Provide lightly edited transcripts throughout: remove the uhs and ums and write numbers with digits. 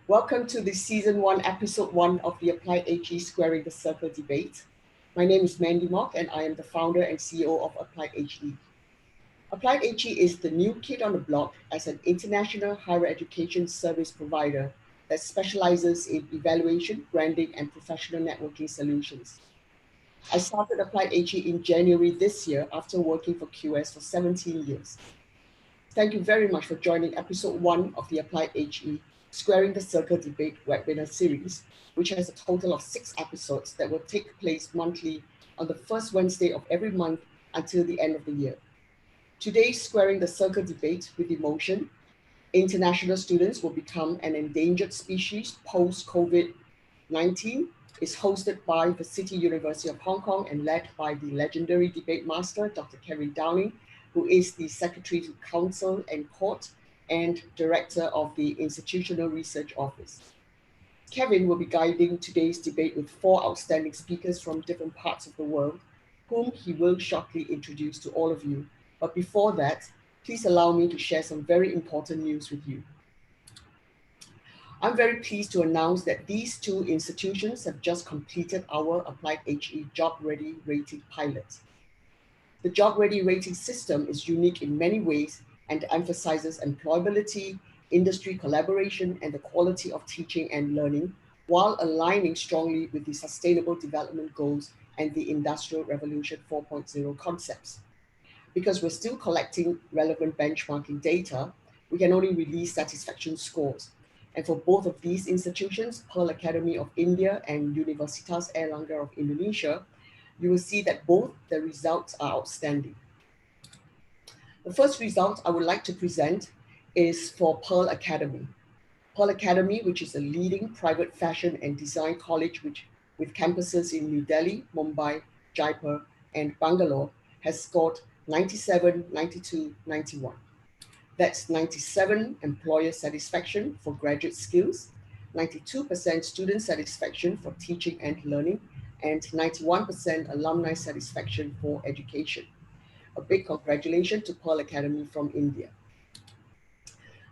Welcome to the Season 1, Episode 1 of the Applied HE Squaring the Circle debate. My name is Mandy Mock and I am the founder and CEO of Applied HE. Applied HE is the new kid on the block as an international higher education service provider that specializes in evaluation, branding, and professional networking solutions. I started Applied HE in January this year after working for QS for 17 years. Thank you very much for joining episode 1 of the Applied HE Squaring the Circle debate webinar series, which has a total of 6 episodes that will take place monthly on the first Wednesday of every month until the end of the year. Today's Squaring the Circle debate with emotion, international students will become an endangered species post-COVID-19, is hosted by the City University of Hong Kong and led by the legendary debate master, Dr. Kevin Downing, who is the Secretary to Council and Court and Director of the Institutional Research Office. Kevin will be guiding today's debate with 4 outstanding speakers from different parts of the world, whom he will shortly introduce to all of you. But before that, please allow me to share some very important news with you. I'm very pleased to announce that these 2 institutions have just completed our Applied HE Job Ready Rating pilot. The Job Ready rating system is unique in many ways and emphasizes employability, industry collaboration, and the quality of teaching and learning, while aligning strongly with the Sustainable Development Goals and the Industrial Revolution 4.0 concepts. Because we're still collecting relevant benchmarking data, we can only release satisfaction scores. And for both of these institutions, Pearl Academy of India and Universitas Airlangga of Indonesia, you will see that both the results are outstanding. The first result I would like to present is for Pearl Academy. Pearl Academy, which is a leading private fashion and design college with campuses in New Delhi, Mumbai, Jaipur, and Bangalore, has scored 97, 92, 91. That's 97 employer satisfaction for graduate skills, 92% student satisfaction for teaching and learning, and 91% alumni satisfaction for education. A big congratulations to Pearl Academy from India.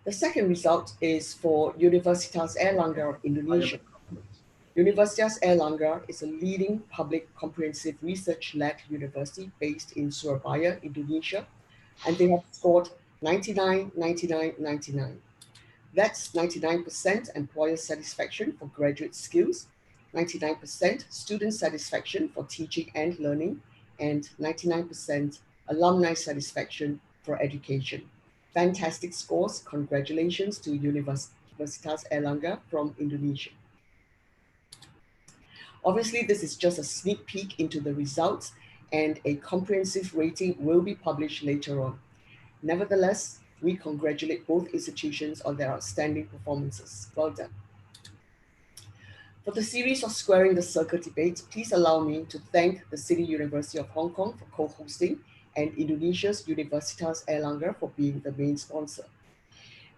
The second result is for Universitas Airlangga of Indonesia. Universitas Airlangga is a leading public comprehensive research-led university based in Surabaya, Indonesia, and they have scored 99, 99, 99. That's 99% employer satisfaction for graduate skills, 99% student satisfaction for teaching and learning, and 99% alumni satisfaction for education. Fantastic scores. Congratulations to Universitas Airlangga from Indonesia. Obviously, this is just a sneak peek into the results, and a comprehensive rating will be published later on. Nevertheless, we congratulate both institutions on their outstanding performances. Well done. For the series of Squaring the Circle debates, please allow me to thank the City University of Hong Kong for co-hosting and Indonesia's Universitas Airlangga for being the main sponsor.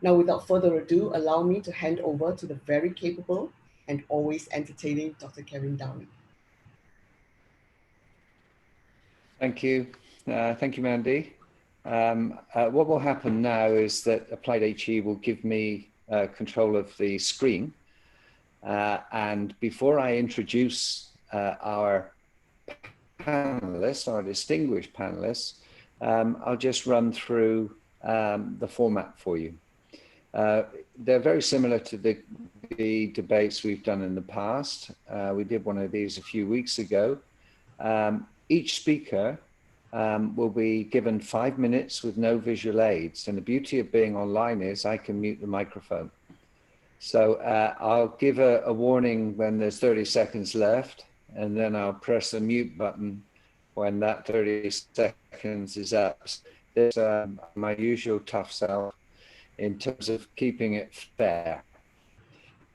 Now, without further ado, allow me to hand over to the very capable and always entertaining Dr. Kevin Downing. Thank you. Thank you, Mandy. What will happen now is that Applied HE will give me control of the screen. And before I introduce our panelists, our distinguished panelists, I'll just run through the format for you. They're very similar to the debates we've done in the past. We did one of these a few weeks ago. Each speaker will be given 5 minutes with no visual aids. And the beauty of being online is I can mute the microphone. So I'll give a warning when there's 30 seconds left, and then I'll press the mute button when that 30 seconds is up. This is my usual tough self in terms of keeping it fair.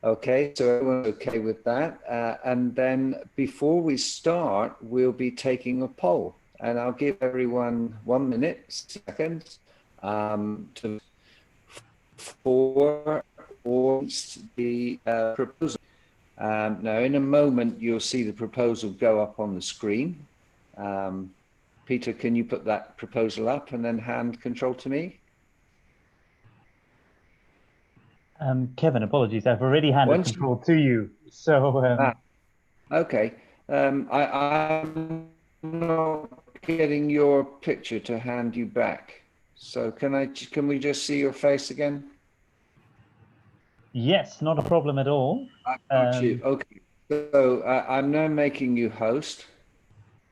Okay, so everyone's okay with that. And then before we start, we'll be taking a poll. And I'll give everyone 1 minute, seconds, for the proposal. Now, in a moment, you'll see the proposal go up on the screen. Peter, can you put that proposal up and then hand control to me? Kevin, apologies. I've already handed control to you. So, okay. I'm not getting your picture to hand you back. So can we just see your face again? yes, not a problem at all. I got you. Okay. So I'm now making you host.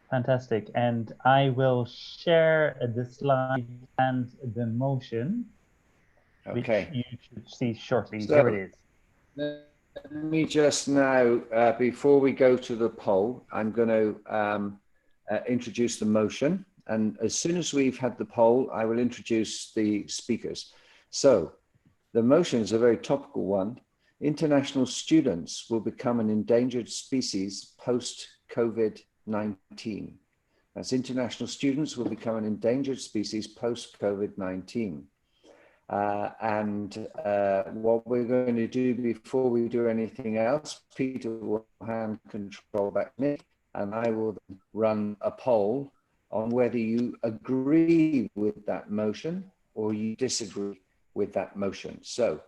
Fantastic. And I will share the slide and the motion, Okay. which you should see shortly. So, here it is. let me just now, before we go to the poll, I'm going to introduce the motion. And as soon as we've had the poll, I will introduce the speakers. So the motion is a very topical one. International students will become an endangered species post-COVID-19. That's international students will become an endangered species post-COVID-19. What we're going to do before we do anything else, Peter will hand control back to me, and I will run a poll on whether you agree with that motion or you disagree with that motion. So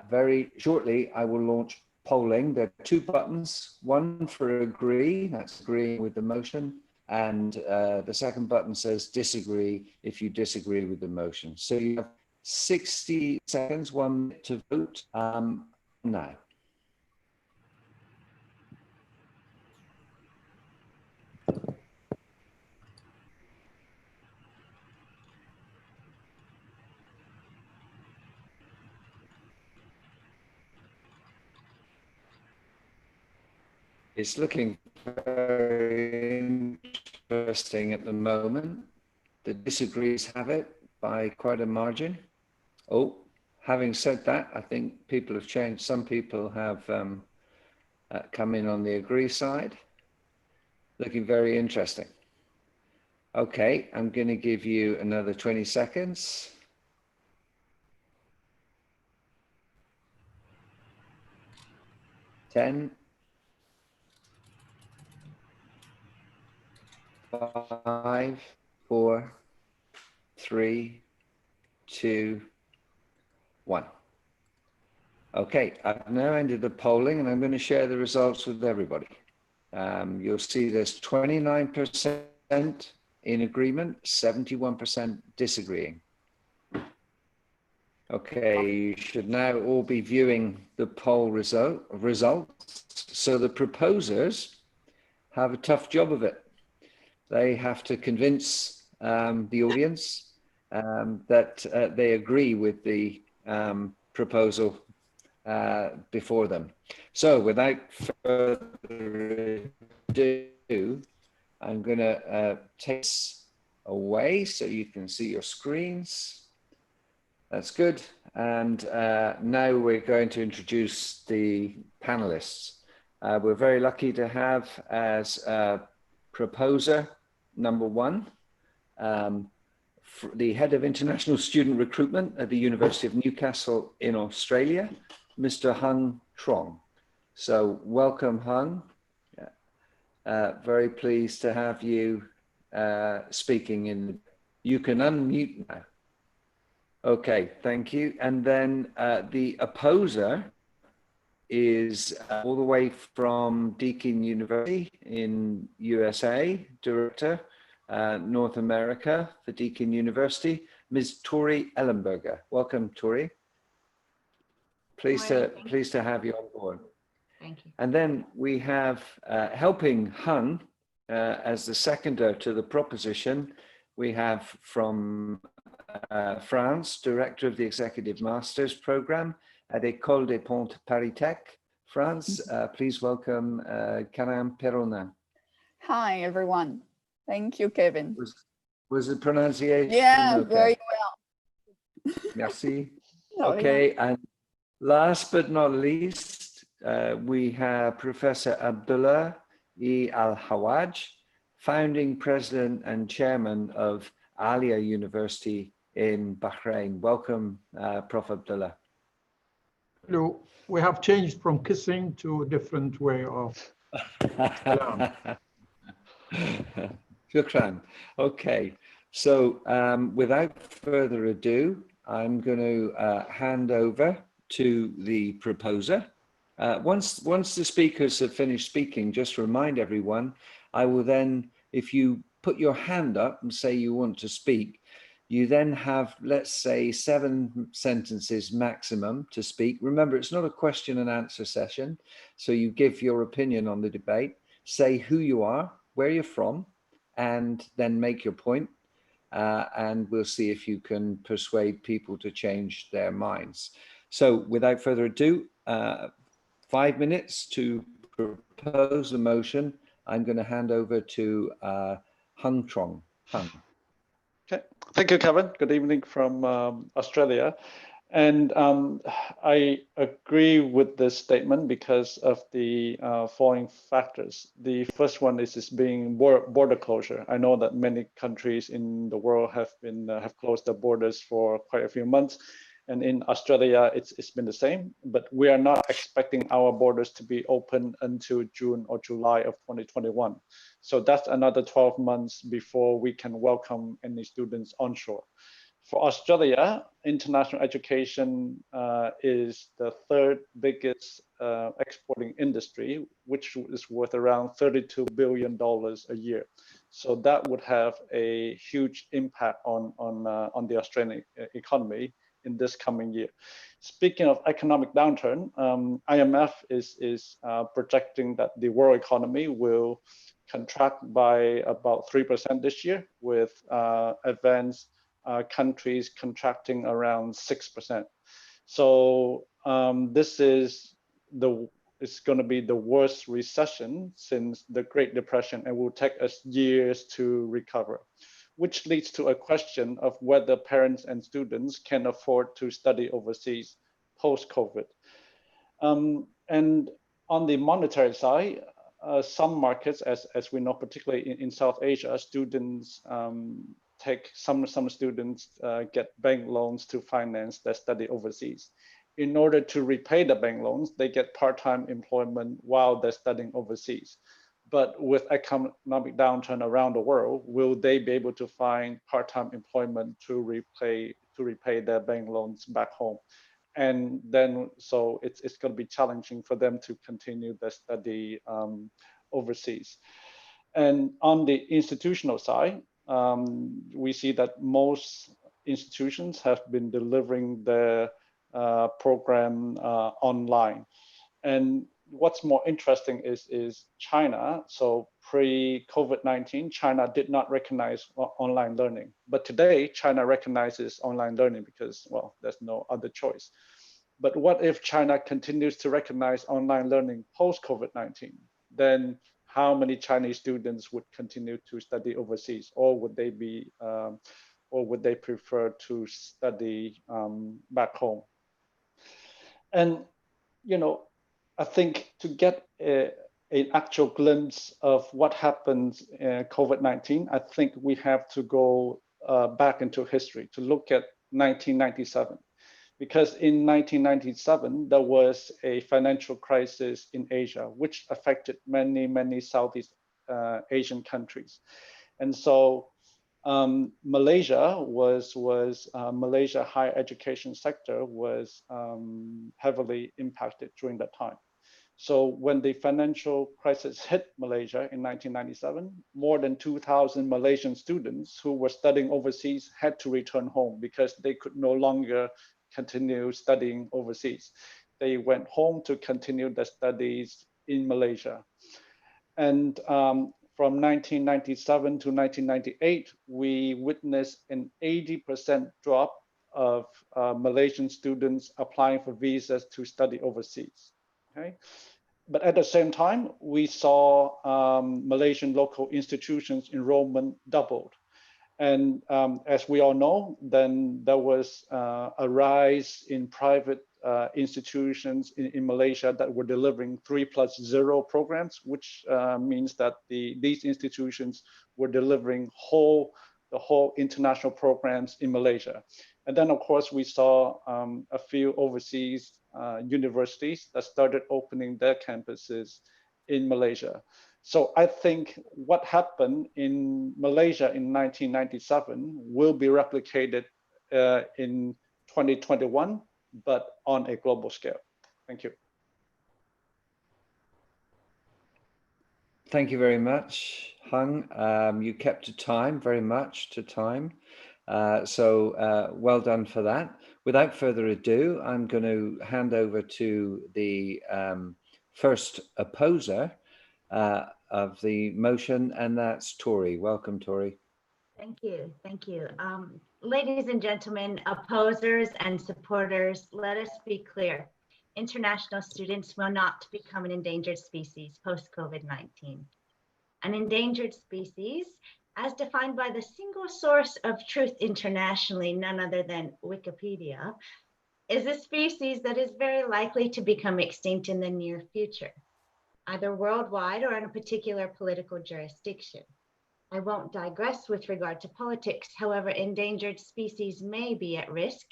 very shortly, I will launch polling. There are two buttons, one for agree, that's agreeing with the motion, and the second button says disagree if you disagree with the motion. So you have 60 seconds, 1 minute to vote now. It's looking very interesting at the moment. The disagrees have it by quite a margin. Oh, having said that, I think people have changed. Some people have come in on the agree side. Looking very interesting. Okay, I'm going to give you another 20 seconds. 10, 5, 4, 3, 2, 1. Okay, I've now ended the polling and I'm going to share the results with everybody. You'll see there's 29% in agreement, 71% disagreeing. Okay, you should now all be viewing the poll results. So the proposers have a tough job of it. They have to convince the audience that they agree with the proposal before them. So without further ado, I'm going to take this away so you can see your screens. That's good. And now we're going to introduce the panelists. We're very lucky to have as proposer number one, the head of international student recruitment at the University of Newcastle in Australia, Mr. Hung Trong. So welcome, Hung. Very pleased to have you speaking. You can unmute now. Okay, thank you. And then the opposer is all the way from Deakin University in USA, director, North America for Deakin University, Ms. Tori Ellenberger. Welcome, Tori. Pleased to have you on board. Thank you. And then we have helping Hung as the seconder to the proposition. We have from France, director of the Executive Master's Program at École des Ponts Paris-Tech, France. Please welcome Karim Peronin. Hi, everyone. Thank you, Kevin. Was the pronunciation yeah, okay? Very well. Merci. No, okay, and last but not least, we have Professor Abdullah E. Al-Hawaj, founding president and chairman of Alia University in Bahrain. Welcome, Prof. Abdullah. Hello. We have changed from kissing to a different way of Shukran. Okay, so without further ado, I'm going to hand over to the proposer. Once the speakers have finished speaking, just remind everyone, I will then, if you put your hand up and say you want to speak, you then have, let's say, 7 sentences maximum to speak. Remember, it's not a question and answer session. So you give your opinion on the debate, say who you are, where you're from, and then make your point. And we'll see if you can persuade people to change their minds. So without further ado, 5 minutes to propose the motion. I'm going to hand over to Hung Trong. Hung. Okay, thank you, Kevin. Good evening from Australia. And I agree with this statement because of the following factors. The first one is being border closure. I know that many countries in the world have closed their borders for quite a few months. And in Australia, it's been the same, but we are not expecting our borders to be open until June or July of 2021. So that's another 12 months before we can welcome any students onshore. For Australia, international education is the third biggest exporting industry, which is worth around $32 billion a year. So that would have a huge impact on the Australian economy in this coming year. Speaking of economic downturn, IMF is projecting that the world economy will contract by about 3% this year, with advanced countries contracting around 6%. So this is it's going to be the worst recession since the Great Depression, and will take us years to recover, which leads to a question of whether parents and students can afford to study overseas post-COVID. And on the monetary side, some markets, as we know, particularly in South Asia, students some students get bank loans to finance their study overseas. In order to repay the bank loans, they get part-time employment while they're studying overseas. But with economic downturn around the world, will they be able to find part-time employment to repay their bank loans back home? And then, so it's going to be challenging for them to continue their study overseas. And on the institutional side, we see that most institutions have been delivering their program online. And what's more interesting is China. So pre-COVID-19, China did not recognize online learning. But today, China recognizes online learning because, well, there's no other choice. But what if China continues to recognize online learning post-COVID-19? Then how many Chinese students would continue to study overseas, or would they prefer to study back home? And I think to get an actual glimpse of what happened in COVID-19, I think we have to go back into history to look at 1997. Because in 1997, there was a financial crisis in Asia, which affected many Southeast Asian countries. And so Malaysia Malaysia higher education sector was heavily impacted during that time. So when the financial crisis hit Malaysia in 1997, more than 2,000 Malaysian students who were studying overseas had to return home because they could no longer continue studying overseas. They went home to continue their studies in Malaysia. And from 1997 to 1998, we witnessed an 80% drop of Malaysian students applying for visas to study overseas. Okay, but at the same time, we saw Malaysian local institutions enrollment doubled. And as we all know, then there was a rise in private institutions in Malaysia that were delivering 3+0 programs, which means that these institutions were delivering the whole international programs in Malaysia. And then, of course, we saw a few overseas universities that started opening their campuses in Malaysia. So I think what happened in Malaysia in 1997 will be replicated in 2021 but on a global scale. Thank you. Thank you very much, Hung. You kept to time, very much to time. So well done for that. Without further ado, I'm going to hand over to the first opposer of the motion, and that's Tori. Welcome, Tori. Thank you. Thank you. Ladies and gentlemen, opposers and supporters, let us be clear. International students will not become an endangered species post-COVID-19. An endangered species, as defined by the single source of truth internationally, none other than Wikipedia, is a species that is very likely to become extinct in the near future, either worldwide or in a particular political jurisdiction. I won't digress with regard to politics. However, endangered species may be at risk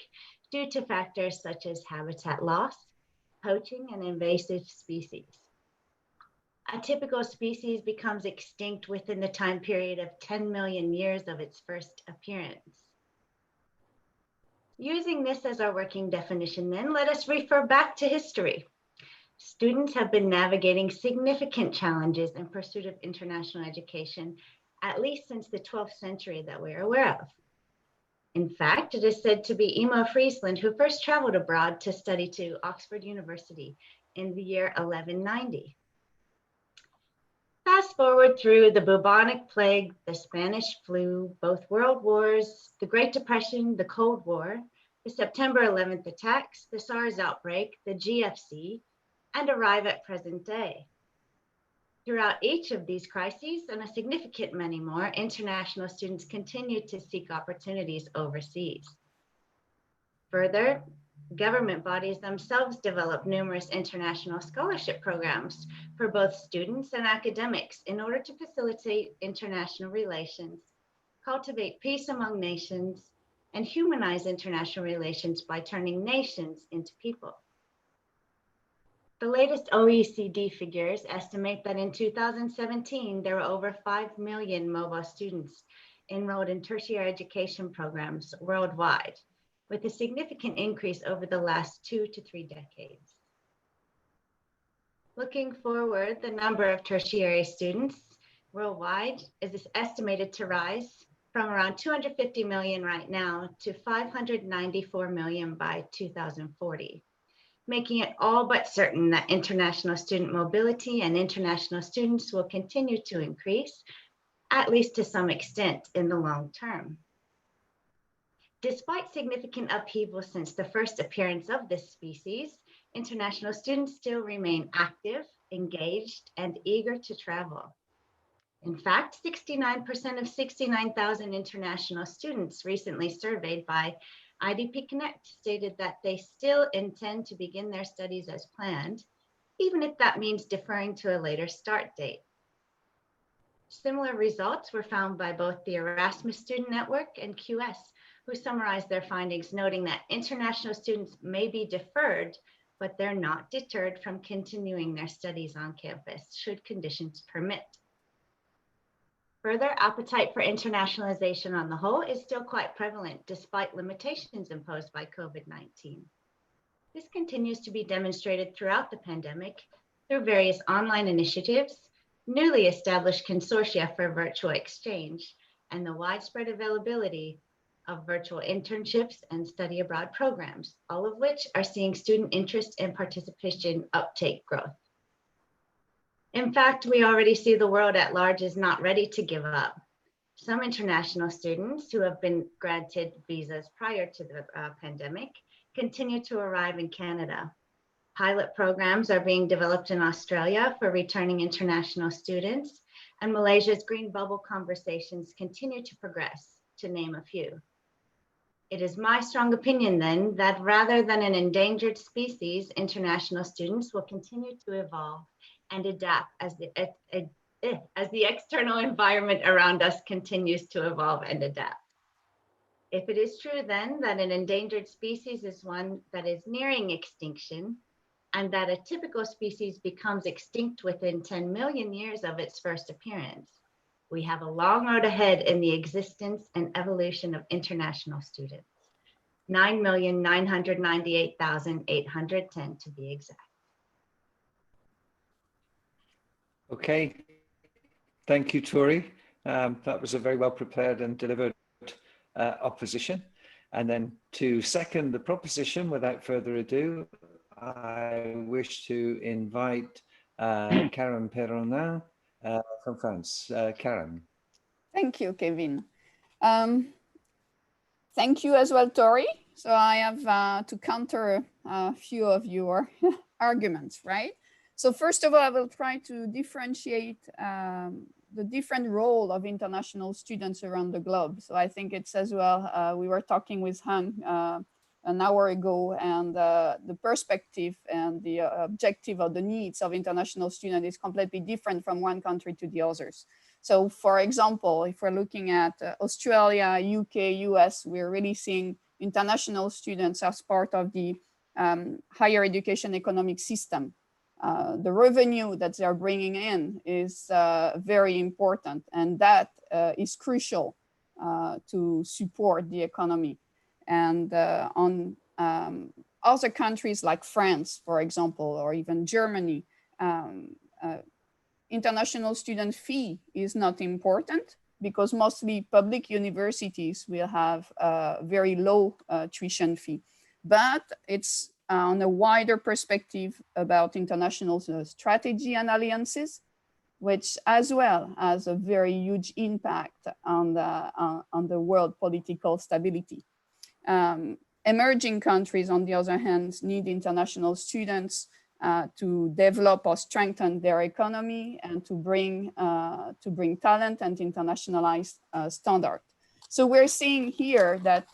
due to factors such as habitat loss, poaching, and invasive species. A typical species becomes extinct within the time period of 10 million years of its first appearance. Using this as our working definition, then, let us refer back to history. Students have been navigating significant challenges in pursuit of international education, at least since the 12th century that we're aware of. In fact, it is said to be Emo Friesland who first traveled abroad to study to Oxford University in the year 1190. Fast forward through the bubonic plague, the Spanish flu, both world wars, the Great Depression, the Cold War, the September 11th attacks, the SARS outbreak, the GFC, and arrive at present day. Throughout each of these crises, and a significant many more, international students continue to seek opportunities overseas. Further, government bodies themselves develop numerous international scholarship programs for both students and academics in order to facilitate international relations, cultivate peace among nations, and humanize international relations by turning nations into people. The latest OECD figures estimate that in 2017, there were over 5 million mobile students enrolled in tertiary education programs worldwide, with a significant increase over the last 2 to 3 decades. Looking forward, the number of tertiary students worldwide is estimated to rise from around 250 million right now to 594 million by 2040. Making it all but certain that international student mobility and international students will continue to increase, at least to some extent in the long term. Despite significant upheaval since the first appearance of this species, international students still remain active, engaged, and eager to travel. In fact, 69% of 69,000 international students recently surveyed by IDP Connect stated that they still intend to begin their studies as planned, even if that means deferring to a later start date. Similar results were found by both the Erasmus Student Network and QS, who summarized their findings, noting that international students may be deferred, but they're not deterred from continuing their studies on campus, should conditions permit. Further, appetite for internationalization on the whole is still quite prevalent despite limitations imposed by COVID-19. This continues to be demonstrated throughout the pandemic through various online initiatives, newly established consortia for virtual exchange, and the widespread availability of virtual internships and study abroad programs, all of which are seeing student interest and participation uptake growth. In fact, we already see the world at large is not ready to give up. Some international students who have been granted visas prior to the pandemic continue to arrive in Canada. Pilot programs are being developed in Australia for returning international students, and Malaysia's green bubble conversations continue to progress, to name a few. It is my strong opinion then that rather than an endangered species, international students will continue to evolve and adapt as the external environment around us continues to evolve and adapt. If it is true then that an endangered species is one that is nearing extinction, and that a typical species becomes extinct within 10 million years of its first appearance, we have a long road ahead in the existence and evolution of international students. 9,998,810 to be exact. Okay, thank you, Tori. That was a very well prepared and delivered opposition. And then to second the proposition, without further ado, I wish to invite Karen Perronin from France. Karen. Thank you, Kevin. Thank you as well, Tori. So I have to counter a few of your arguments, right? So first of all, I will try to differentiate the different role of international students around the globe. So I think it's as well, we were talking with Han an hour ago, and the perspective and the objective of the needs of international students is completely different from one country to the others. So for example, if we're looking at Australia, UK, US, we're really seeing international students as part of the higher education economic system. The revenue that they're bringing in is very important, and that is crucial to support the economy. And on other countries like France, for example, or even Germany, international student fee is not important because mostly public universities will have a very low tuition fee. But it's on a wider perspective about international strategy and alliances, which as well has a very huge impact on the world political stability. Emerging countries, on the other hand, need international students to develop or strengthen their economy and to bring talent and internationalized standard. So we're seeing here that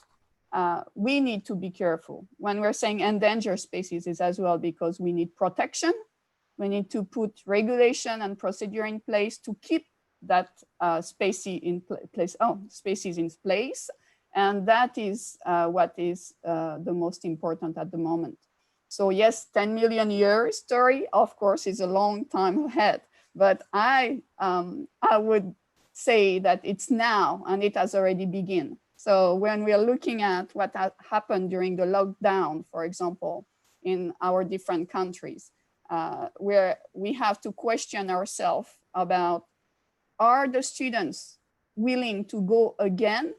we need to be careful. When we're saying endangered species, is as well because we need protection. We need to put regulation and procedure in place to keep that species in place. And that is what is the most important at the moment. So yes, 10 million years story, of course, is a long time ahead. But I would say that it's now and it has already begun. So when we are looking at what happened during the lockdown, for example, in our different countries, where we have to question ourselves about, are the students willing to go again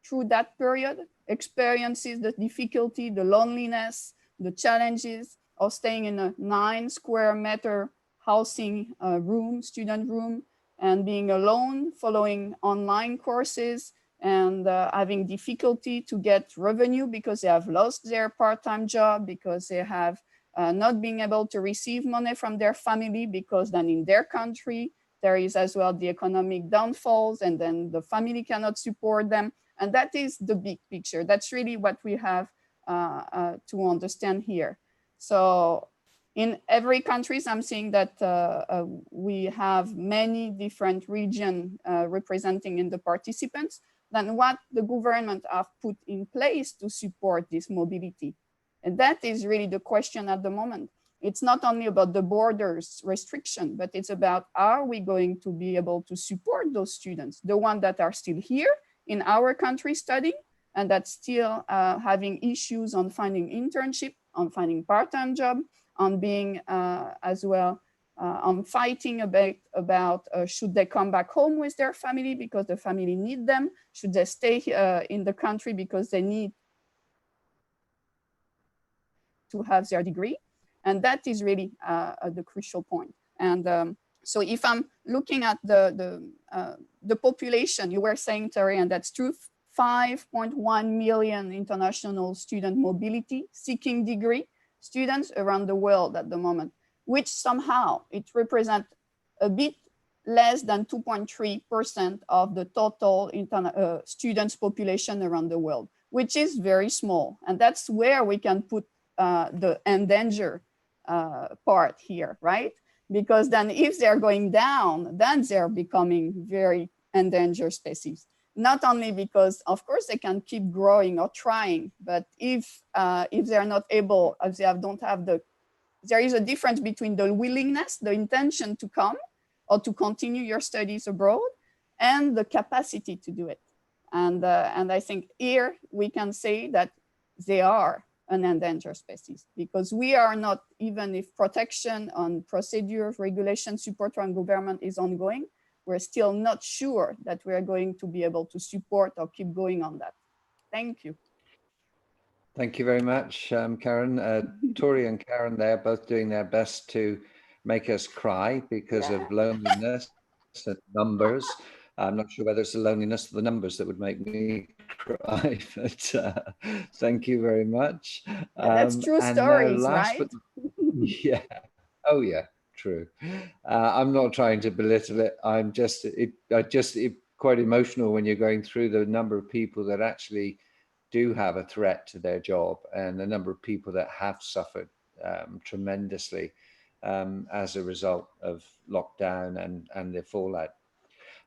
through that period, experiences the difficulty, the loneliness, the challenges of staying in a 9 square meter housing room, student room, and being alone, following online courses, and having difficulty to get revenue because they have lost their part-time job, because they have not being able to receive money from their family, because then in their country, there is as well the economic downfalls, and then the family cannot support them. And that is the big picture. That's really what we have to understand here. So in every country, I'm seeing that we have many different regions representing in the participants than what the government have put in place to support this mobility. And that is really the question at the moment. It's not only about the borders restriction, but it's about, are we going to be able to support those students, the ones that are still here in our country studying, and that's still having issues on finding internship, on finding part-time job, on being as well, on fighting about should they come back home with their family because the family need them, should they stay in the country because they need to have their degree. And that is really the crucial point. And so if I'm looking at the population, you were saying, Terry, and that's true, 5.1 million international student mobility seeking degree students around the world at the moment, which somehow it represents a bit less than 2.3% of the total students population around the world, which is very small. And that's where we can put the endangered part here, right? Because then if they're going down, then they're becoming very endangered species. Not only because, of course, they can keep growing or trying, but if they're not able, if they don't have there is a difference between the willingness, the intention to come or to continue your studies abroad, and the capacity to do it. And I think here we can say that they are an endangered species, because we are not, even if protection on procedure, regulation, support from government is ongoing, we're still not sure that we're going to be able to support or keep going on that. Thank you. Thank you very much, Karen. Tori and Karen, they're both doing their best to make us cry because of loneliness and numbers. I'm not sure whether it's the loneliness of the numbers that would make me cry, but thank you very much. That's true stories, right? Yeah. Oh, yeah. True. I'm not trying to belittle it. I'm just quite emotional when you're going through the number of people that actually do have a threat to their job, and the number of people that have suffered tremendously as a result of lockdown and the fallout.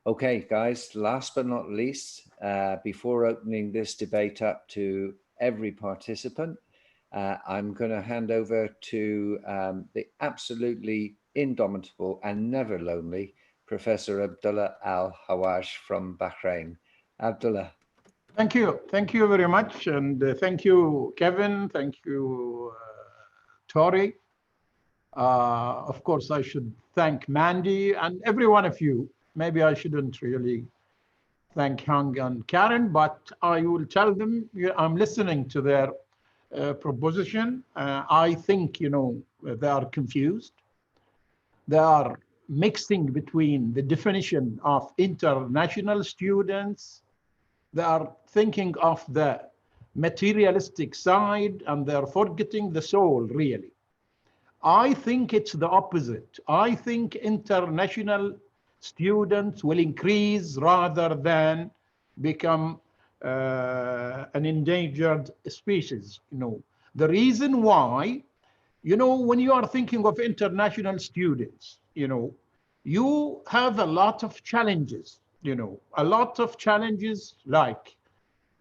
Okay, guys, last but not least, before opening this debate up to every participant, I'm going to hand over to the absolutely indomitable and never lonely Professor Abdullah Al-Hawaj from Bahrain. Abdullah. Thank you. Thank you very much. And thank you, Kevin. Thank you, Tori. Of course, I should thank Mandy and every one of you. Maybe I shouldn't really thank Hung and Karen, but I will tell them I'm listening to their proposition. I think, they are confused. They are mixing between the definition of international students. They are thinking of the materialistic side, and they're forgetting the soul, really. I think it's the opposite. I think international students will increase rather than become an endangered species. The reason why, when you are thinking of international students, you have a lot of challenges, like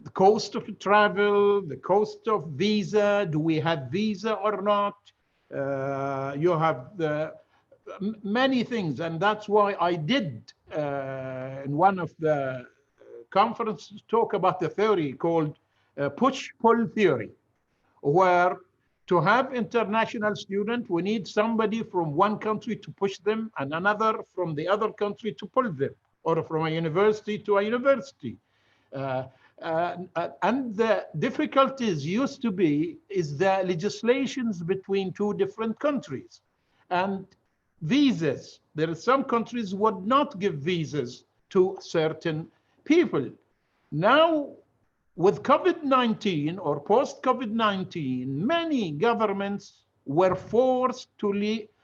the cost of travel, the cost of visa. Do we have visa or not? You have many things, and that's why I did in one of the conferences talk about the theory called push-pull theory, where to have international students, we need somebody from one country to push them and another from the other country to pull them, or from a university to a university. And the difficulties used to be is the legislations between two different countries and visas. There are some countries would not give visas to certain people. Now, with COVID-19 or post-COVID-19, many governments were forced to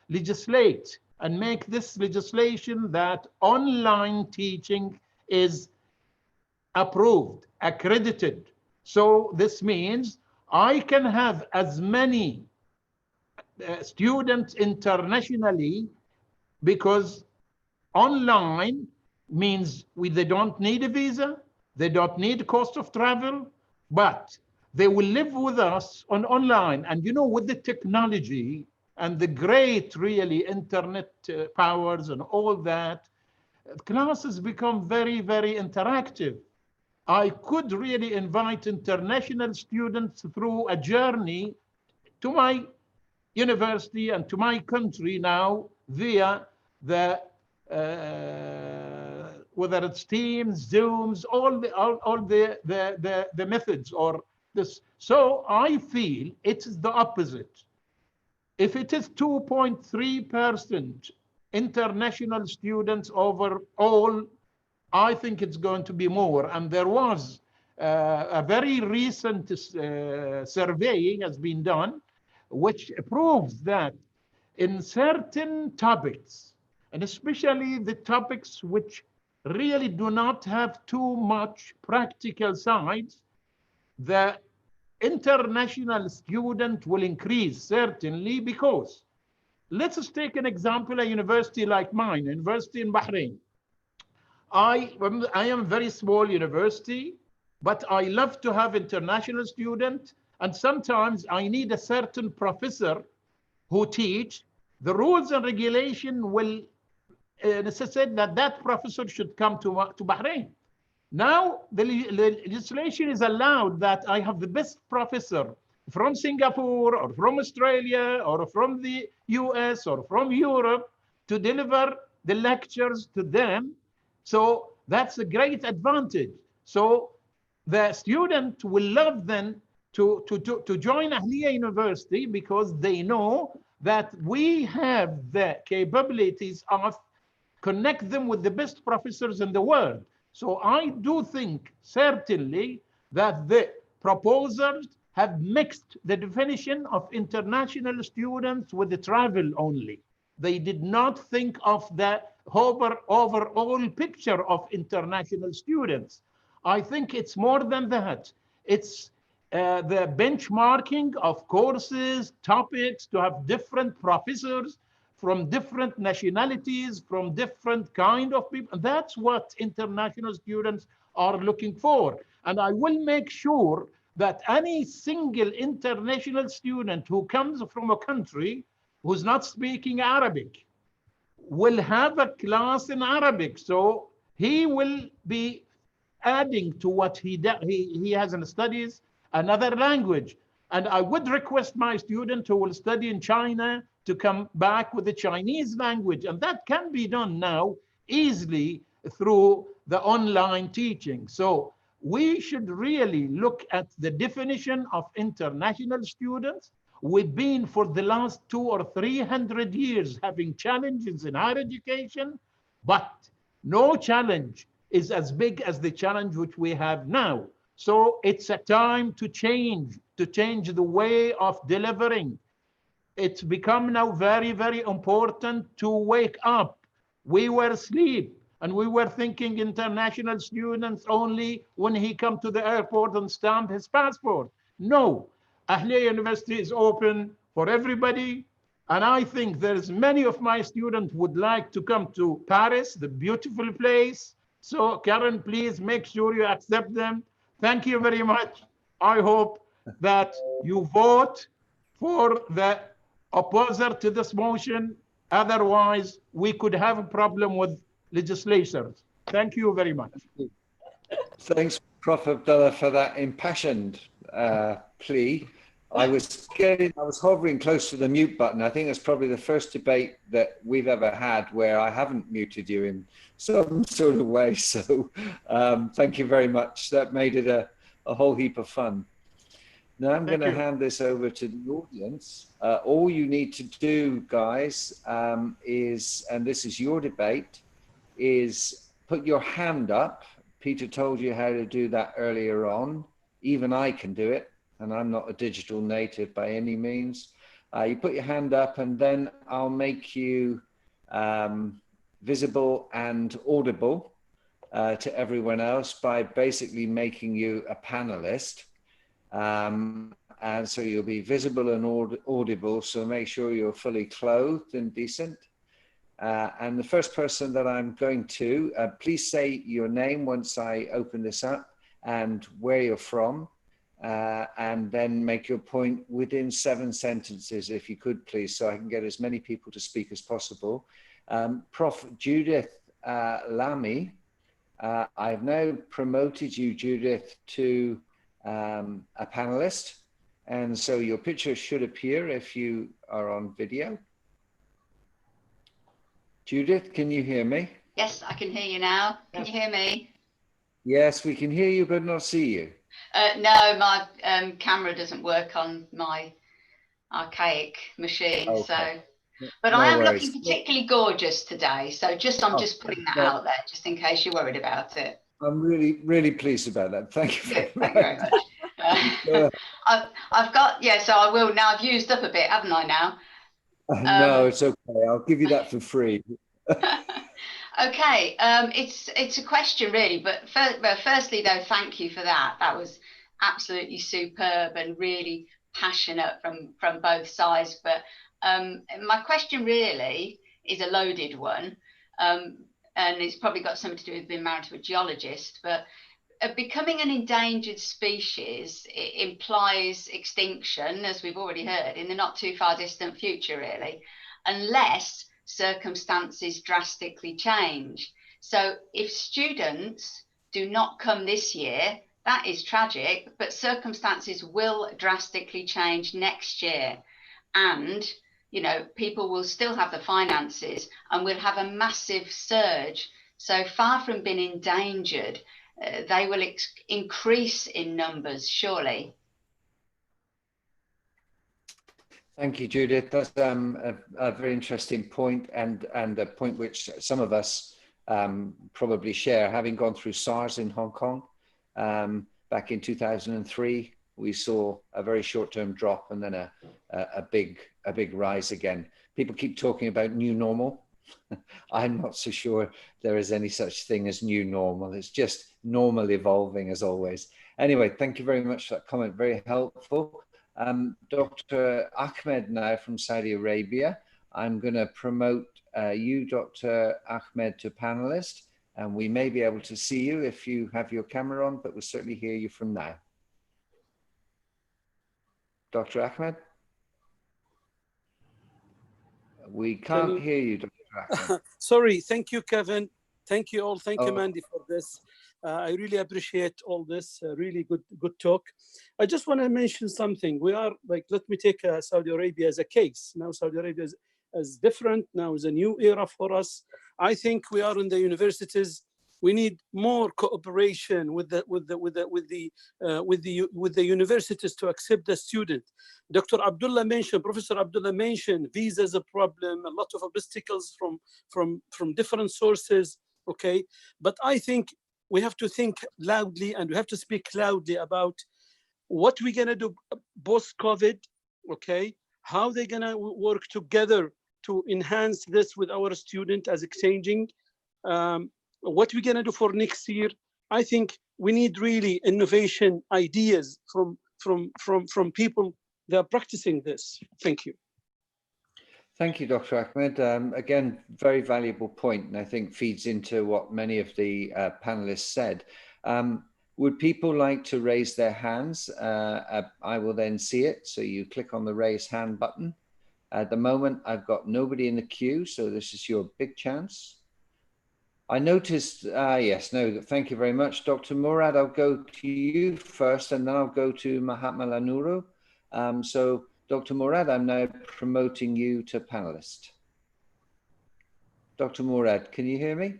legislate and make this legislation that online teaching is approved, accredited. So this means I can have as many students internationally, because online means they don't need a visa, they don't need cost of travel, but they will live with us online. And with the technology and the great really internet powers and all that, classes become very, very interactive. I could really invite international students through a journey to my university and to my country now via the whether it's Teams, Zooms, all the methods or this. So I feel it's the opposite. If it is 2.3% international students overall, I think it's going to be more. And there was a very recent surveying has been done, which proves that in certain topics, and especially the topics which really do not have too much practical sides, the international student will increase certainly, because let's take an example, a university like mine, a university in Bahrain. I am a very small university, but I love to have international students. And sometimes I need a certain professor who teach. The rules and regulation will necessitate that professor should come to Bahrain. Now the legislation is allowed that I have the best professor from Singapore or from Australia or from the US or from Europe to deliver the lectures to them. So that's a great advantage. So the student will love then to join Ahliya University because they know that we have the capabilities of connect them with the best professors in the world. So I do think certainly that the proposals have mixed the definition of international students with the travel only. They did not think of the overall picture of international students. I think it's more than that. It's the benchmarking of courses, topics, to have different professors from different nationalities, from different kind of people. That's what international students are looking for. And I will make sure that any single international student who comes from a country who's not speaking Arabic will have a class in Arabic. So he will be adding to what he has in studies another language. And I would request my student who will study in China to come back with the Chinese language. And that can be done now easily through the online teaching. So we should really look at the definition of international students. We've been for the last 200 or 300 years having challenges in higher education, but no challenge is as big as the challenge which we have now. So it's a time to change the way of delivering. It's become now very, very important to wake up. We were asleep and we were thinking international students only when he come to the airport and stamp his passport. No, Ahliya University is open for everybody. And I think there's many of my students would like to come to Paris, the beautiful place. So Karen, please make sure you accept them. Thank you very much. I hope that you vote for the opposer to this motion. Otherwise, we could have a problem with legislators. Thank you very much. Thanks, Prof. Abdullah, for that impassioned plea. I was hovering close to the mute button. I think that's probably the first debate that we've ever had where I haven't muted you in some sort of way. So thank you very much. That made it a whole heap of fun. Now I'm going to hand this over to the audience. All you need to do, guys, is, and this is your debate, is put your hand up. Peter told you how to do that earlier on. Even I can do it. And I'm not a digital native by any means. You put your hand up and then I'll make you visible and audible to everyone else by basically making you a panelist. And so you'll be visible and audible, so make sure you're fully clothed and decent. And the first person that I'm going to, please say your name once I open this up and where you're from. And then make your point within 7 sentences, if you could, please, so I can get as many people to speak as possible. Prof. Judith Lamy, I've now promoted you, Judith, to a panelist. And so your picture should appear if you are on video. Judith, can you hear me? Yes, I can hear you now. Can you hear me? Yes, we can hear you, but not see you. No, my camera doesn't work on my archaic machine. Okay. So, but no I am worries. Looking particularly gorgeous today. So I'm just putting that out there, just in case you're worried about it. I'm really, really pleased about that. Thank you very much. Thank you very much. I've got, yeah, so I will now. I've used up a bit, haven't I now? No, it's okay. I'll give you that for free. Okay, it's a question really, but firstly though, thank you for that. That was absolutely superb and really passionate from both sides. But my question really is a loaded one, and it's probably got something to do with being married to a geologist. But becoming an endangered species, it implies extinction, as we've already heard, in the not too far distant future, really, unless circumstances drastically change. So if students do not come this year, that is tragic, but circumstances will drastically change next year. And, you know, people will still have the finances and we'll have a massive surge. So far from being endangered, they will increase in numbers, surely. Thank you, Judith. That's a very interesting point, and a point which some of us probably share. Having gone through SARS in Hong Kong back in 2003, we saw a very short-term drop and then a big rise again. People keep talking about new normal. I'm not so sure there is any such thing as new normal. It's just normal evolving as always. Anyway, thank you very much for that comment. Very helpful. Dr. Ahmed now from Saudi Arabia. I'm going to promote you, Dr. Ahmed, to panelist, and we may be able to see you if you have your camera on, but we'll certainly hear you from now. Dr. Ahmed? We can't hear you, Dr. Ahmed. Sorry, thank you, Kevin. Thank you all. Thank you, Mandy, for this. I really appreciate all this. Really good talk. I just want to mention something. We are like, let me take Saudi Arabia as a case. Now Saudi Arabia is different. Now is a new era for us. I think we are in the universities. We need more cooperation with the universities to accept the student. Dr. Abdullah mentioned, Professor Abdullah mentioned, visa is a problem, a lot of obstacles from different sources. Okay, but I think we have to think loudly and we have to speak loudly about what we're gonna do post-COVID. Okay, how they're gonna work together to enhance this with our student as exchanging. What we're gonna do for next year. I think we need really innovation ideas from people that are practicing this. Thank you. Thank you, Dr. Ahmed. Again, very valuable point, and I think feeds into what many of the panelists said. Would people like to raise their hands? I will then see it. So you click on the raise hand button. At the moment, I've got nobody in the queue, so this is your big chance. I noticed, yes, no, thank you very much. Dr. Murad, I'll go to you first, and then I'll go to Mahatma Lanuru. So Dr. Murad, I'm now promoting you to panelist. Dr. Murad, can you hear me?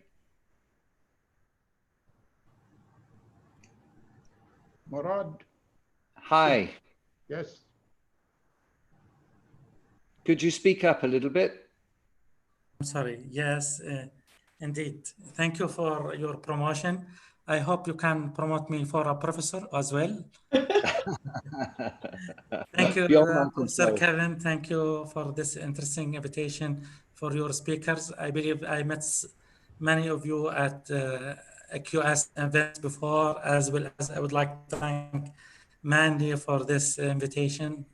Murad? Hi. Yes. Could you speak up a little bit? I'm sorry. Yes, indeed. Thank you for your promotion. I hope you can promote me for a professor as well. Thank you, Sir Kevin. Thank you for this interesting invitation for your speakers. I believe I met many of you at a QS event before, as well as I would like to thank Mandy for this invitation.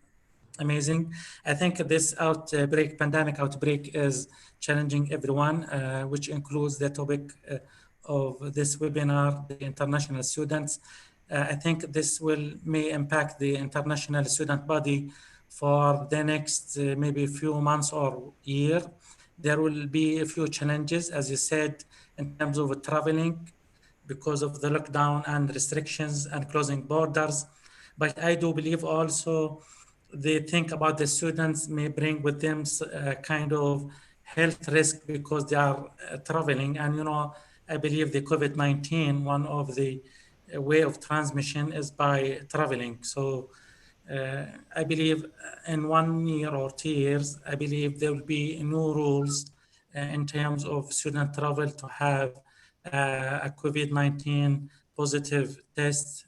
Amazing. I think this pandemic outbreak is challenging everyone, which includes the topic of this webinar, the international students. I think this may impact the international student body for the next maybe few months or year. There will be a few challenges, as you said, in terms of traveling because of the lockdown and restrictions and closing borders. But I do believe also they think about the students may bring with them a kind of health risk because they are traveling. And, you know, I believe the COVID-19, one of the way of transmission is by traveling. So I believe in 1 year or 2 years, I believe there will be new rules in terms of student travel to have a COVID-19 positive test,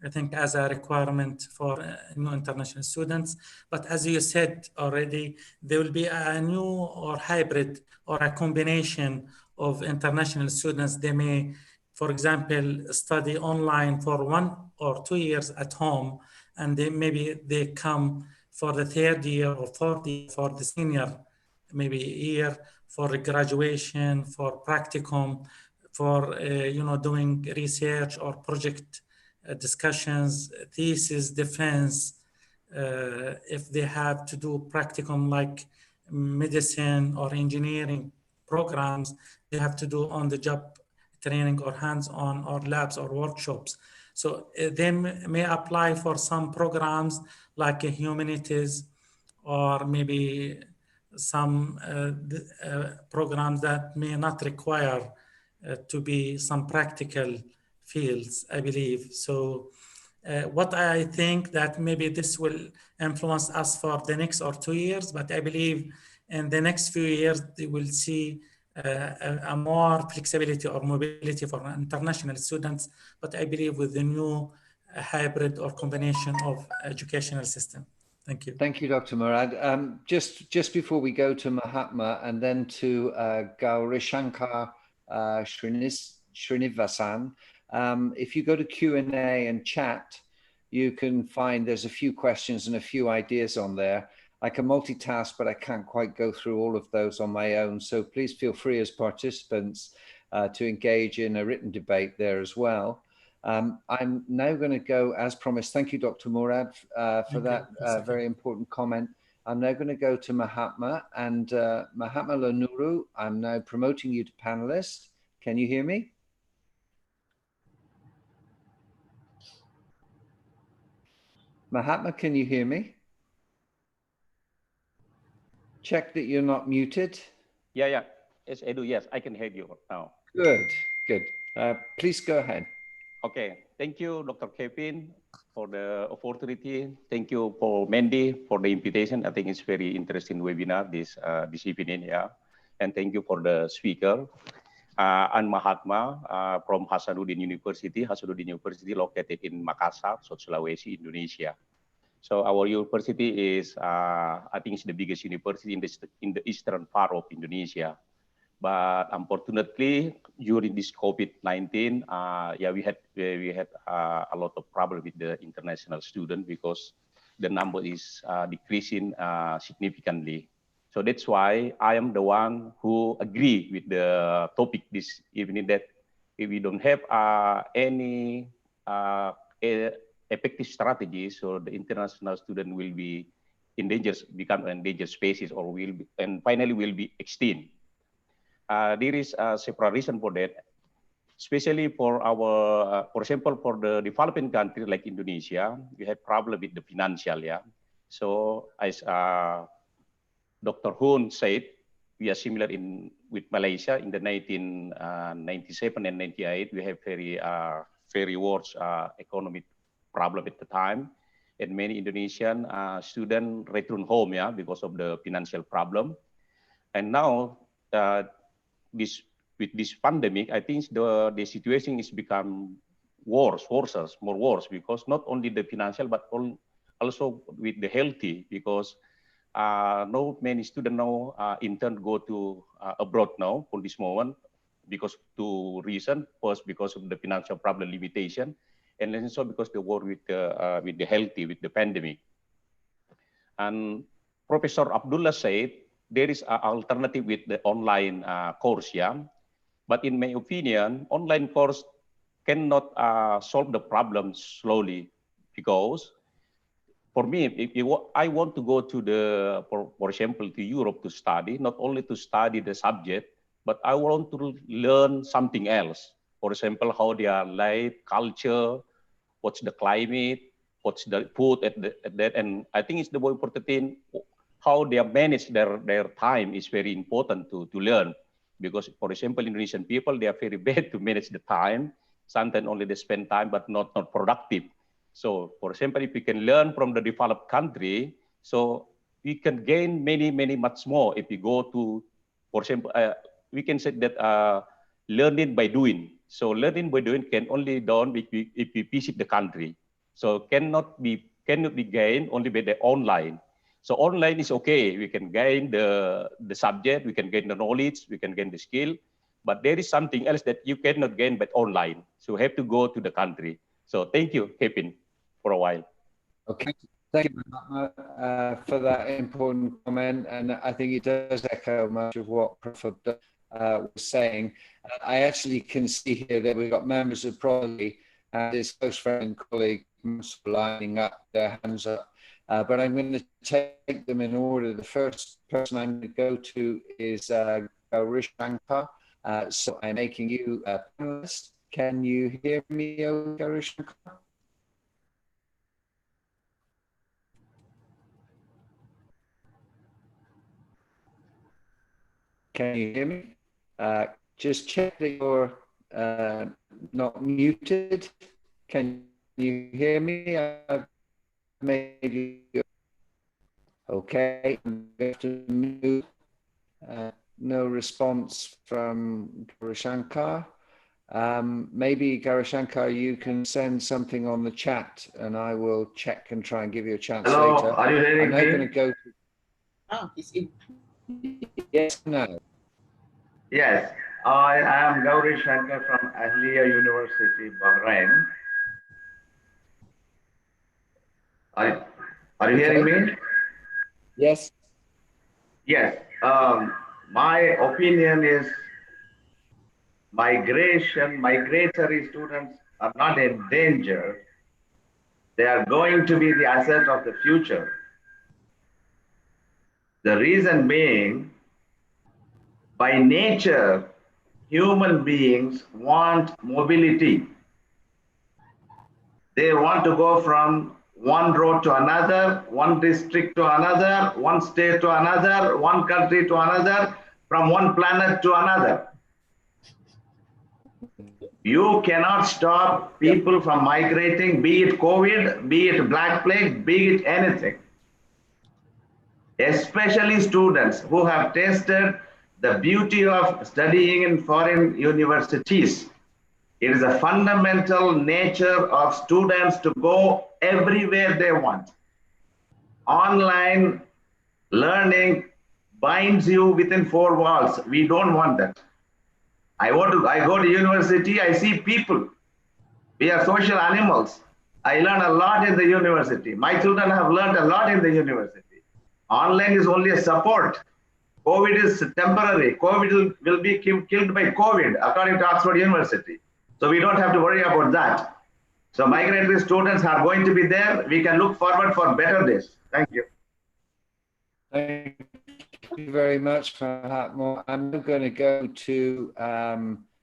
I think as a requirement for new international students. But as you said already, there will be a new or hybrid or a combination of international students. They may, for example, study online for 1 or 2 years at home, and maybe they come for the 3rd year or 4th year for the senior, maybe year for graduation, for practicum, for doing research or project discussions, thesis, defense. If they have to do practicum like medicine or engineering programs, they have to do on-the-job training or hands-on or labs or workshops. So they may apply for some programs like humanities, or maybe some programs that may not require to be some practical fields, I believe. So what I think that maybe this will influence us for the next or 2 years, but I believe in the next few years, they will see a more flexibility or mobility for international students, but I believe with the new hybrid or combination of educational system. Thank you. Thank you, Dr. Murad. Just before we go to Mahatma and then to Gaurishankar Srinivasan, if you go to Q&A and chat, you can find there's a few questions and a few ideas on there. I can multitask, but I can't quite go through all of those on my own. So please feel free as participants to engage in a written debate there as well. I'm now going to go, as promised, thank you, Dr. Murad, for that very important comment. I'm now going to go to Mahatma, and Mahatma Lanuru, I'm now promoting you to panelist. Can you hear me? Mahatma, can you hear me? Check that you're not muted. Yeah. Yes, Edu, yes, I can hear you now. Good. Please go ahead. Okay, thank you, Dr. Kevin, for the opportunity. Thank you for Mandy for the invitation. I think it's very interesting webinar this evening, yeah. And thank you for the speaker. I'm Mahatma from Hasanuddin University located in Makassar, South Sulawesi, Indonesia. So our university is, I think it's the biggest university in the eastern part of Indonesia. But unfortunately, during this COVID-19, we had a lot of problem with the international student because the number is decreasing significantly. So that's why I am the one who agree with the topic this evening, that if we don't have any effective strategy, so the international student will be become an endangered species, or finally will be extinct. There is several reasons for that, especially for our, for example, for the developing country like Indonesia, we have problem with the financial, yeah. So as Dr. Hun said, we are similar with Malaysia in the 1997 and 98. We have very worse economic problem at the time, and many Indonesian students return home, yeah, because of the financial problem. And now, with this pandemic, I think the situation is become more worse, because not only the financial, but also with the healthy, because no many students now intend to go to abroad now for this moment, because two reasons. First, because of the financial problem limitation, and then also because the war with the healthy, with the pandemic. And Professor Abdullah said there is an alternative with the online course, yeah. But in my opinion, online course cannot solve the problem slowly, because for me, if I want to go to for example, to Europe to study, not only to study the subject, but I want to learn something else. For example, how their life, culture, what's the climate, what's the food at that, and I think it's the more important thing. How they manage their time is very important to learn, because, for example, Indonesian people, they are very bad to manage the time. Sometimes only they spend time, but not productive. So, for example, if we can learn from the developed country, so we can gain much more if we go to, for example, we can say that learning by doing. So learning by doing can only be done if we visit the country. So cannot be gained only by the online. So online is okay. We can gain the subject, we can gain the knowledge, we can gain the skill, but there is something else that you cannot gain by online. So you have to go to the country. So thank you, Kevin, for a while. Okay, thank you for that important comment, and I think it does echo much of what Prof. was saying. I actually can see here that we've got members of Proli and his close friend and colleague lining up their hands up. But I'm going to take them in order. The first person I'm going to go to is Gaurishankar, So I'm making you a panelist. Can you hear me, Gaurashankar? Can you hear me? Just check that you're not muted. Can you hear me? I've made you. Okay, I'm going to move. No response from Gaurashankar. Maybe Gaurashankar, you can send something on the chat and I will check and try and give you a chance later. Are you hearing I'm now me? going to go. It's in. Yes, no. Yes, I am Gauri Shankar from Ahliya University, Bahrain. Are you hearing me? Yes. Yes. My opinion is migratory students are not endangered. They are going to be the asset of the future. The reason being, by nature, human beings want mobility. They want to go from one road to another, one district to another, one state to another, one country to another, from one planet to another. You cannot stop people from migrating, be it COVID, be it Black Plague, be it anything. Especially students who have tasted the beauty of studying in foreign universities. It is a fundamental nature of students to go everywhere they want. Online learning binds you within four walls. We don't want that. I go to university, I see people. We are social animals. I learn a lot in the university. My children have learned a lot in the university. Online is only a support. COVID is temporary. COVID will be killed by COVID, according to Oxford University. So we don't have to worry about that. So migratory students are going to be there. We can look forward for better days. Thank you. Thank you very much, Mahatma. I'm going to go to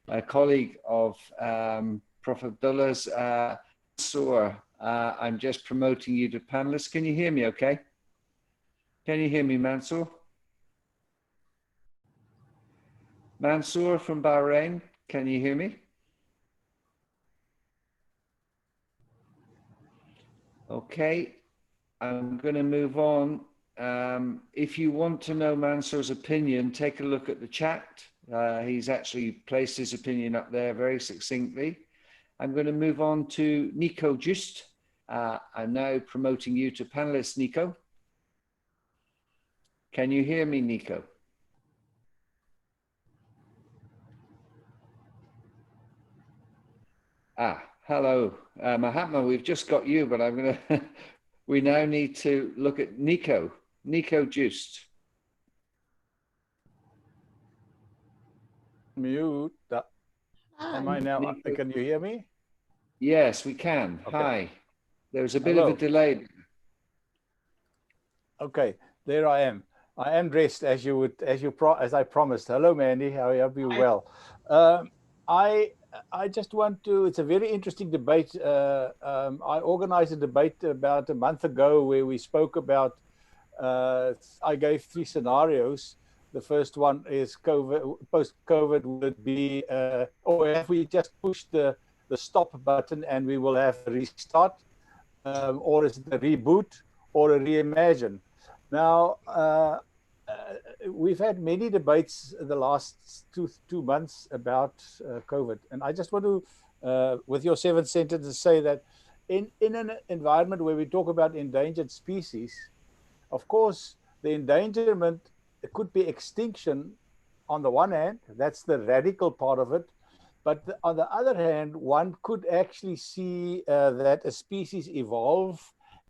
a colleague of Prof. Abdullah's, Mansoor. I'm just promoting you to panelists. Can you hear me okay? Can you hear me, Mansoor? Mansoor from Bahrain, can you hear me? Okay, I'm going to move on. If you want to know Mansoor's opinion, take a look at the chat. He's actually placed his opinion up there very succinctly. I'm going to move on to Nico Just. I'm now promoting you to panelist, Nico. Can you hear me, Nico? Hello, Mahatma, we've just got you, but I'm going to, we now need to look at Nico Just. Mute. Am I now, Nico. can you hear me? Yes, we can. Okay. Hi. There's a bit Hello. of a delay. Okay, there I am. I am dressed as I promised. Hello, Mandy. I hope you're well. I just want to. It's a very interesting debate. I organized a debate about a month ago where we spoke about. I gave 3 scenarios. The first one is COVID. Post-COVID, will it be, or have we just pushed the stop button and we will have a restart, or is it a reboot or a reimagine? Now, we've had many debates in the last two months about COVID. And I just want to, with your 7 sentences, say that in an environment where we talk about endangered species, of course, the endangerment, it could be extinction on the one hand, that's the radical part of it. But on the other hand, one could actually see that a species evolve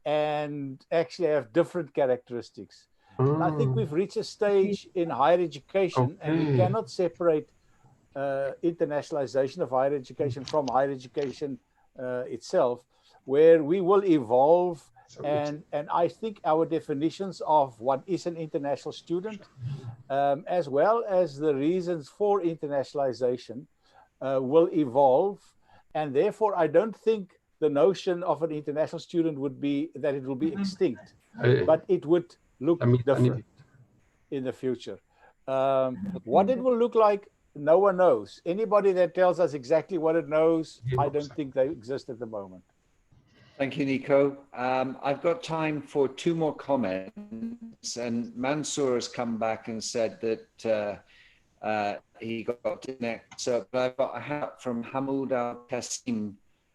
and actually have different characteristics. And I think we've reached a stage in higher education, and we cannot separate internationalization of higher education from higher education itself, where we will evolve And I think our definitions of what is an international student, as well as the reasons for internationalization, will evolve. And therefore, I don't think the notion of an international student would be that it will be extinct, but it would look different in the future. What it will look like, no one knows. Anybody that tells us exactly what it knows, I don't think they exist at the moment. Thank you, Nico. I've got time for 2 more comments, and Mansour has come back and said that he got disconnected. So I've got a hat from Hamoud Al Qasim.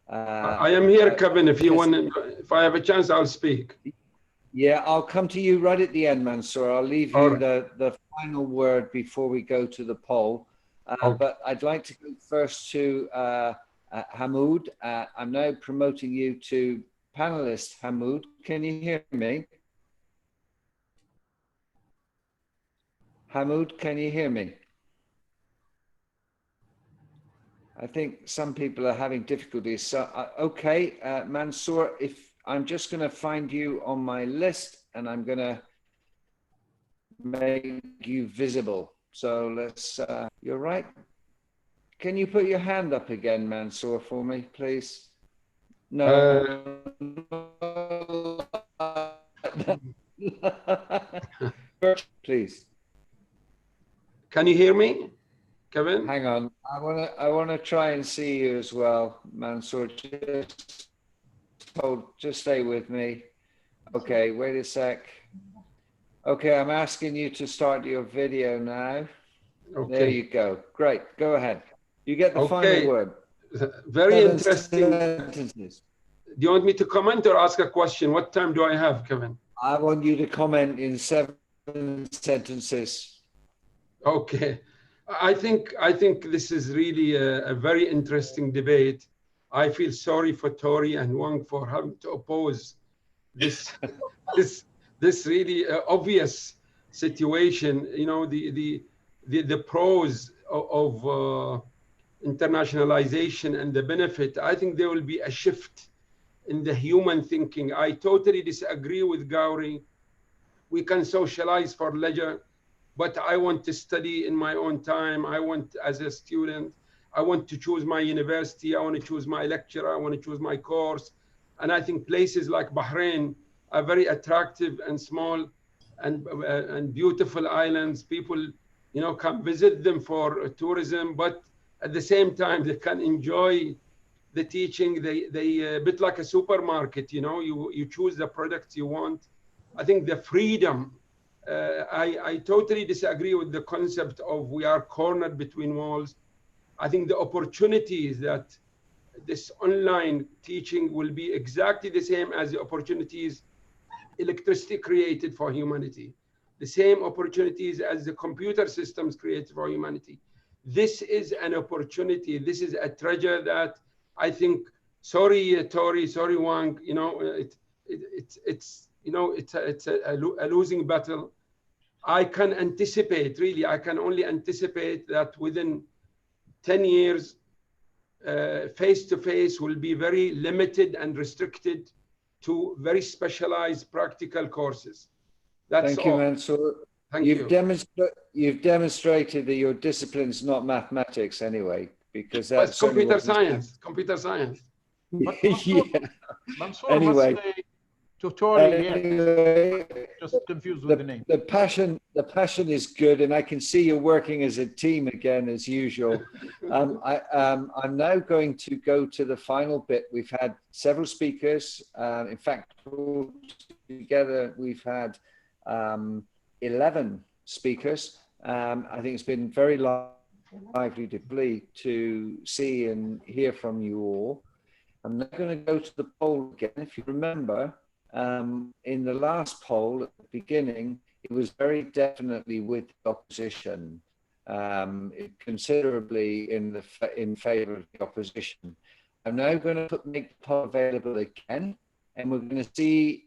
I am here, Kevin. If you want, if I have a chance, I'll speak. Yeah, I'll come to you right at the end, Mansour. I'll leave you the final word before we go to the poll. But I'd like to go first to Hamoud. I'm now promoting you to panelist. Hamoud, can you hear me? Hamoud, can you hear me? I think some people are having difficulties. So, okay, Mansour, if I'm just going to find you on my list and I'm going to make you visible. So let's, you're right. Can you put your hand up again, Mansour, for me, please? No. Please. Can you hear me, Kevin? Hang on. I wanna try and see you as well, Mansour. Just stay with me. Okay, wait a sec. Okay, I'm asking you to start your video now. Okay. There you go. Great. Go ahead. You get the final word. Very interesting. Sentences. Do you want me to comment or ask a question? What time do I have, Kevin? I want you to comment in 7 sentences. Okay. I think this is really a very interesting debate. I feel sorry for Tori and Wang for having to oppose this this really obvious situation. You know, the pros of internationalization and the benefit. I think there will be a shift in the human thinking. I totally disagree with Gowri. We can socialize for leisure, but I want to study in my own time. I want, as a student, I want to choose my university. I want to choose my lecturer. I want to choose my course. And I think places like Bahrain are very attractive and small and beautiful islands. People, you know, come visit them for tourism, but at the same time, they can enjoy the teaching. They a bit like a supermarket, you know, you choose the products you want. I think the freedom, I totally disagree with the concept of we are cornered between walls. I think the opportunities that this online teaching will be exactly the same as the opportunities electricity created for humanity, the same opportunities as the computer systems created for humanity. This is an opportunity. This is a treasure that I think, sorry, Tori, sorry, Wang, you know, it's you know, it's a losing battle. I can anticipate, really, I can only anticipate that within 10 years, face-to-face will be very limited and restricted to very specialized practical courses. That's Thank you, all. Mansour. Thank you. You've demonstrated that your discipline's not mathematics anyway, because that's computer science. Computer science. But yeah. Mansour Anyway. must say to Tori, just confused with the name. The passion is good, and I can see you're working as a team again as usual. I'm now going to go to the final bit. We've had several speakers. In fact, all together we've had 11 speakers. I think it's been very lively to see and hear from you all. I'm now going to go to the poll again. If you remember, in the last poll at the beginning, it was very definitely with the opposition, considerably in favor of the opposition. I'm now going to make the poll available again, and we're going to see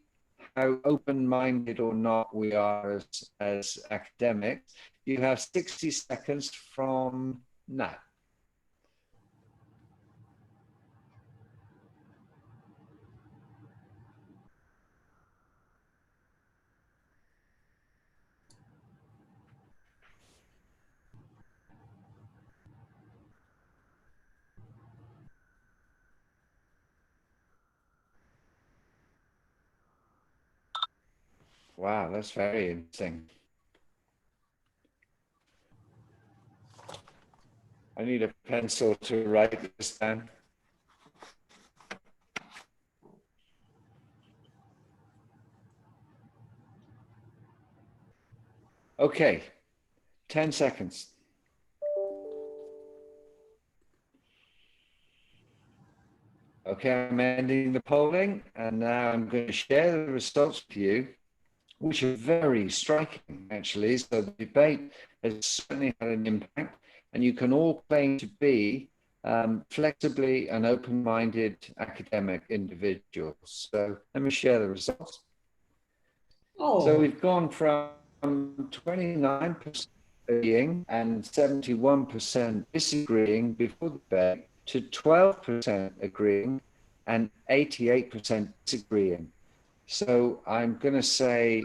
how open-minded or not we are as academics. You have 60 seconds from now. Wow, that's very interesting. I need a pencil to write this down. Okay, 10 seconds. Okay, I'm ending the polling, and now I'm going to share the results with you, which are very striking, actually. So the debate has certainly had an impact, and you can all claim to be flexibly and open-minded academic individuals. So let me share the results. Oh. So we've gone from 29% agreeing and 71% disagreeing before the debate to 12% agreeing and 88% disagreeing. So I'm going to say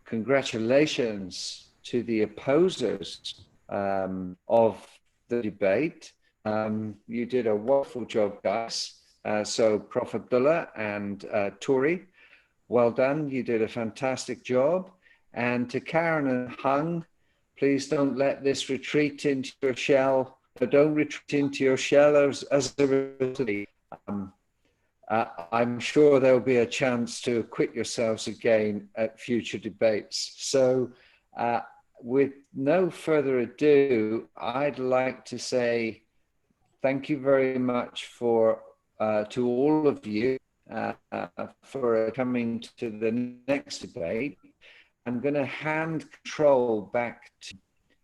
congratulations to the opposers of the debate. You did a wonderful job, guys. So Prof. Abdullah and Tori, well done. You did a fantastic job. And to Karen and Hung, please don't let this retreat into your shell. Don't retreat into your shell as a result. I'm sure there'll be a chance to acquit yourselves again at future debates. So with no further ado, I'd like to say thank you very much for to all of you for coming to the next debate. I'm going to hand control back to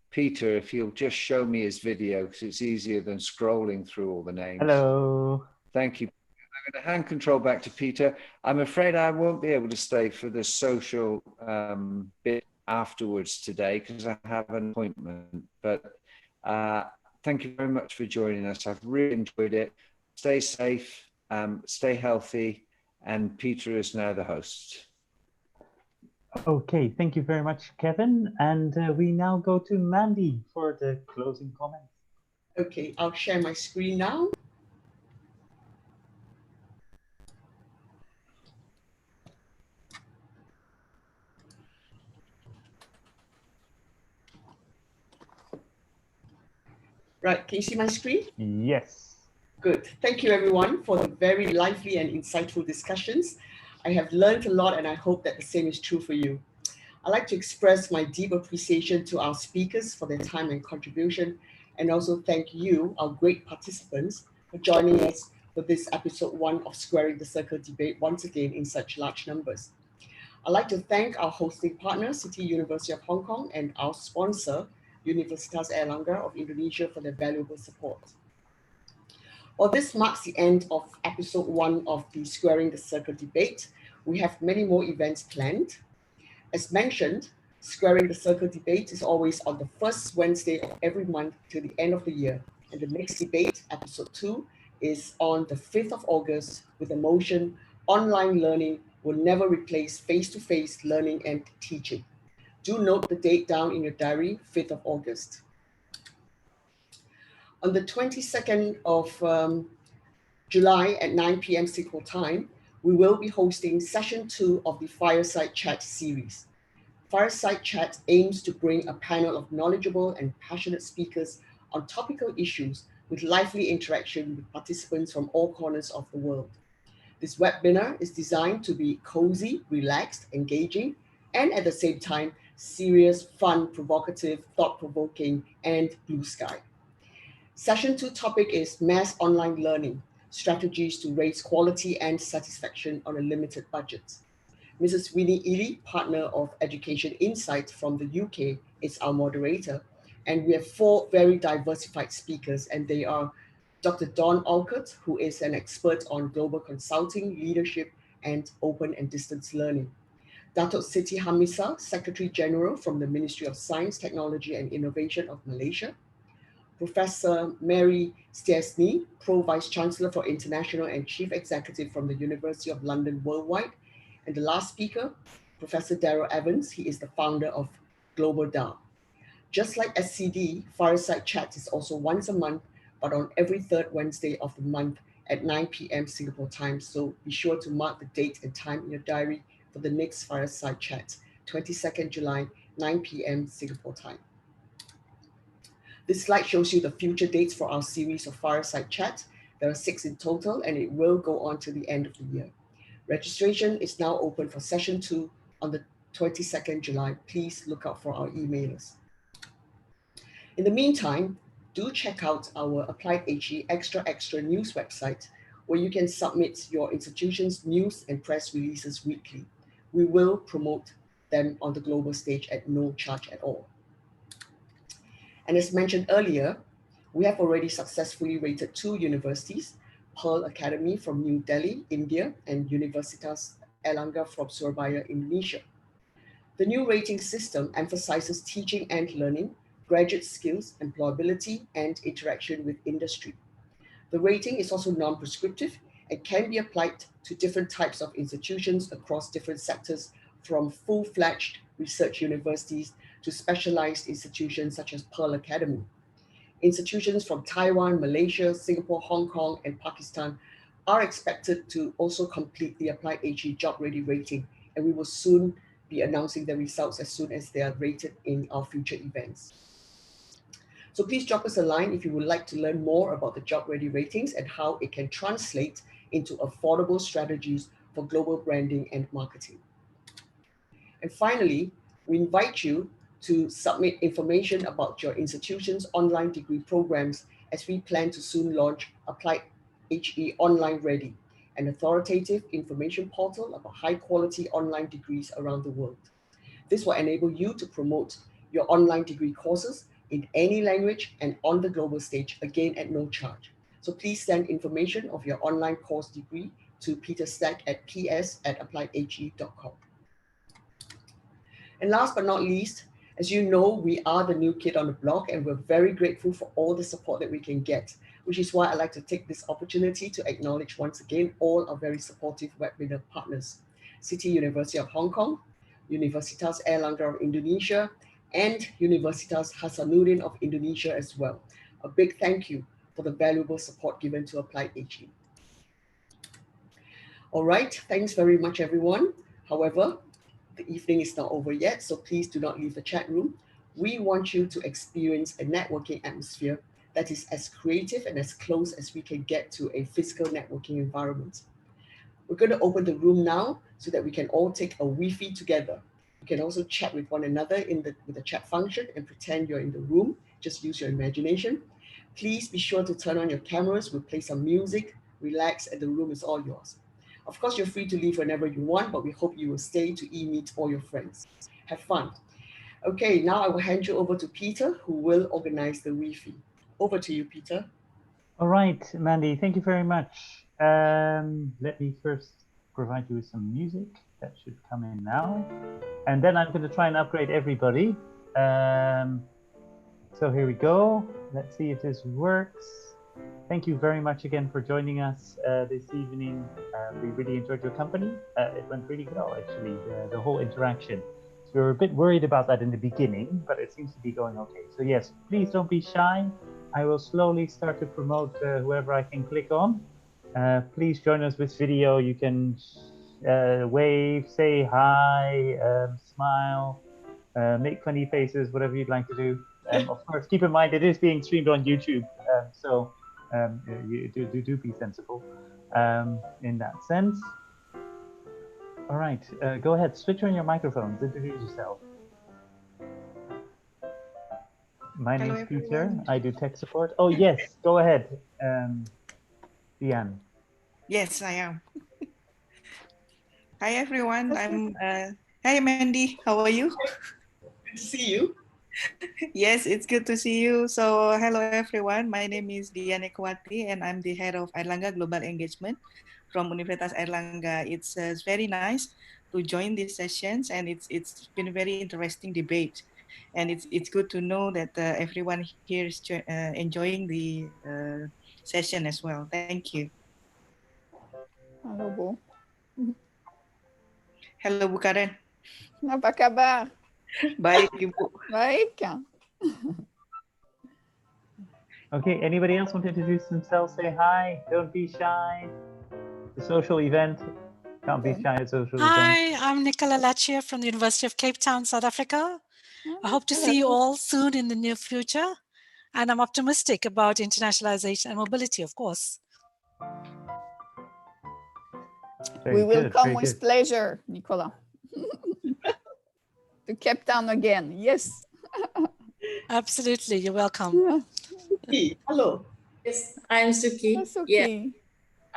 Peter, if he'll just show me his video, because it's easier than scrolling through all the names. Hello. Thank you. I'm going to hand control back to Peter. I'm afraid I won't be able to stay for the social bit afterwards today because I have an appointment. But thank you very much for joining us. I've really enjoyed it. Stay safe, stay healthy, and Peter is now the host. Okay, thank you very much, Kevin. And we now go to Mandy for the closing comments. Okay, I'll share my screen now. Right, can you see my screen? Yes. Good. Thank you, everyone, for the very lively and insightful discussions. I have learned a lot, and I hope that the same is true for you. I'd like to express my deep appreciation to our speakers for their time and contribution, and also thank you, our great participants, for joining us for this episode 1 of Squaring the Circle debate once again in such large numbers. I'd like to thank our hosting partner, City University of Hong Kong, and our sponsor, Universitas Airlangga of Indonesia, for their valuable support. Well, this marks the end of episode 1 of the Squaring the Circle debate. We have many more events planned. As mentioned, Squaring the Circle debate is always on the first Wednesday of every month till the end of the year. And the next debate, episode 2, is on the 5th of August with the motion, online learning will never replace face-to-face learning and teaching. Do note the date down in your diary, 5th of August. On the 22nd of July at 9 p.m. Singapore time, we will be hosting session 2 of the Fireside Chat series. Fireside Chat aims to bring a panel of knowledgeable and passionate speakers on topical issues with lively interaction with participants from all corners of the world. This webinar is designed to be cozy, relaxed, engaging, and at the same time, serious, fun, provocative, thought-provoking, and blue sky. Session 2 topic is mass online learning, strategies to raise quality and satisfaction on a limited budget. Mrs. Winnie Ely, partner of Education Insight from the UK, is our moderator. And we have 4 very diversified speakers, and they are Dr. Dawn Alcott, who is an expert on global consulting, leadership, and open and distance learning. Datuk Siti Hamisa, Secretary General from the Ministry of Science, Technology and Innovation of Malaysia. Professor Mary Stiesny, Pro Vice Chancellor for International and Chief Executive from the University of London Worldwide. And the last speaker, Professor Darryl Evans, he is the founder of Global DAR. Just like SCD, Fireside Chat is also once a month, but on every 3rd Wednesday of the month at 9 p.m. Singapore time. So be sure to mark the date and time in your diary for the next Fireside Chat, 22nd July, 9 p.m. Singapore time. This slide shows you the future dates for our series of Fireside Chat. There are 6 in total, and it will go on to the end of the year. Registration is now open for session 2 on the 22nd July. Please look out for our emailers. In the meantime, do check out our Applied HE Extra News website, where you can submit your institution's news and press releases weekly. We will promote them on the global stage at no charge at all. And as mentioned earlier, we have already successfully rated 2 universities, Pearl Academy from New Delhi, India, and Universitas Airlangga from Surabaya, Indonesia. The new rating system emphasizes teaching and learning, graduate skills, employability, and interaction with industry. The rating is also non-prescriptive and can be applied to different types of institutions across different sectors, from full-fledged research universities to specialized institutions such as Pearl Academy. Institutions from Taiwan, Malaysia, Singapore, Hong Kong, and Pakistan are expected to also complete the Applied HE Job Ready rating, and we will soon be announcing the results as soon as they are rated in our future events. So please drop us a line if you would like to learn more about the Job Ready ratings and how it can translate into affordable strategies for global branding and marketing. And finally, we invite you to submit information about your institution's online degree programs, as we plan to soon launch Applied HE Online Ready, an authoritative information portal about high-quality online degrees around the world. This will enable you to promote your online degree courses in any language and on the global stage, again at no charge. So please send information of your online course degree to peterstack at ps@appliedhe.com. And last but not least, as you know, we are the new kid on the block, and we're very grateful for all the support that we can get, which is why I'd like to take this opportunity to acknowledge once again all our very supportive webinar partners: City University of Hong Kong, Universitas Airlangga of Indonesia, and Universitas Hasanuddin of Indonesia as well. A big thank you for the valuable support given to Applied HE. All right, thanks very much, everyone. However, the evening is not over yet, so please do not leave the chat room. We want you to experience a networking atmosphere that is as creative and as close as we can get to a physical networking environment. We're going to open the room now so that we can all take a Wi-Fi together. You can also chat with one another with the chat function and pretend you're in the room. Just use your imagination. Please be sure to turn on your cameras. We'll play some music, relax, and the room is all yours. Of course, you're free to leave whenever you want, but we hope you will stay to meet all your friends. Have fun. Okay, now I will hand you over to Peter, who will organize the Wi-Fi. Over to you, Peter. All right, Mandy, thank you very much. Let me first provide you with some music. That should come in now. And then I'm going to try and upgrade everybody. So here we go. Let's see if this works. Thank you very much again for joining us this evening. We really enjoyed your company. It went really well, actually, the whole interaction. So we were a bit worried about that in the beginning, but it seems to be going okay. So yes, please don't be shy. I will slowly start to promote whoever I can click on. Please join us with video. You can wave, say hi, smile, make funny faces, whatever you'd like to do. Of course, keep in mind it is being streamed on YouTube, so you do be sensible in that sense. All right, go ahead, switch on your microphones, introduce yourself. My name's Peter, I do tech support. Oh yes, go ahead, Diane. Yes, I am. Hi everyone, hi Mandy, how are you? Good to see you. Yes, it's good to see you. So hello everyone, my name is Diane Ekwati and I'm the head of Airlangga Global Engagement from Universitas Airlangga. It's very nice to join these sessions, and it's been a very interesting debate. And it's good to know that everyone here is enjoying the session as well. Thank you. Halo Bu. Halo Bu Karen. Apa kabar? Baik Ibu. Baik ya. Okay, anybody else want to introduce themselves? Say hi, don't be shy. The social event. Can't be shy at social Hi, events. I'm Nicola Lachia from the University of Cape Town, South Africa. I hope to see you all soon in the near future. And I'm optimistic about internationalization and mobility, of course. We will come with pleasure, Nicola. To Cape Town again, yes. Absolutely, you're welcome. Hello. Yes, I'm Suki. That's okay. Yeah.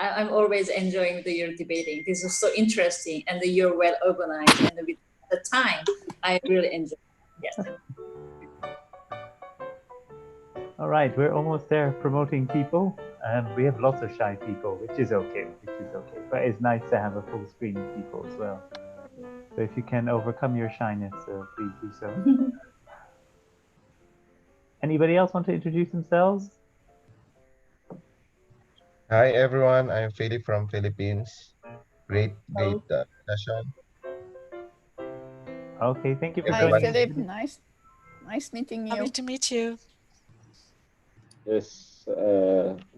I'm always enjoying your debating. This is so interesting, and you're well organized, and with the time, I really enjoy. Yes. All right, we're almost there promoting people. We have lots of shy people, which is okay, But it's nice to have a full screen of people as well. So if you can overcome your shyness, please do so. Anybody else want to introduce themselves? Hi everyone, I'm Philip from Philippines. Great session. Okay, thank you for Hi, joining. Philip. Nice meeting you. Lovely to meet you. Yes,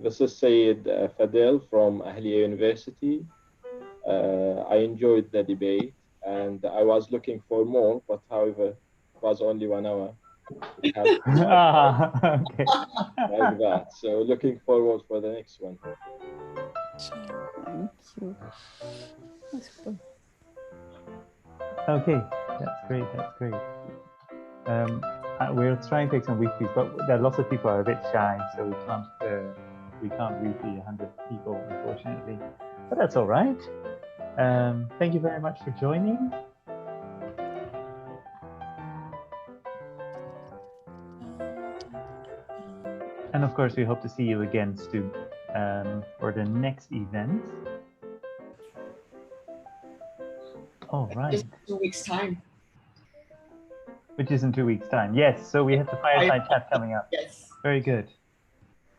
this is Sayed Fadel from Ahliya University. I enjoyed the debate and I was looking for more, but however, it was only 1 hour. We have okay. like that. So looking forward for the next one. Thank you. Okay, that's great. That's great. We're trying to take some weeklies, but there are lots of people are a bit shy, so we can't weekly 100 people, unfortunately. But that's all right. Thank you very much for joining. And of course, we hope to see you again soon for the next event. All right. Just 2 weeks' time. Which is in 2 weeks' time. Yes, so we have the fireside chat coming up. Yes. Very good.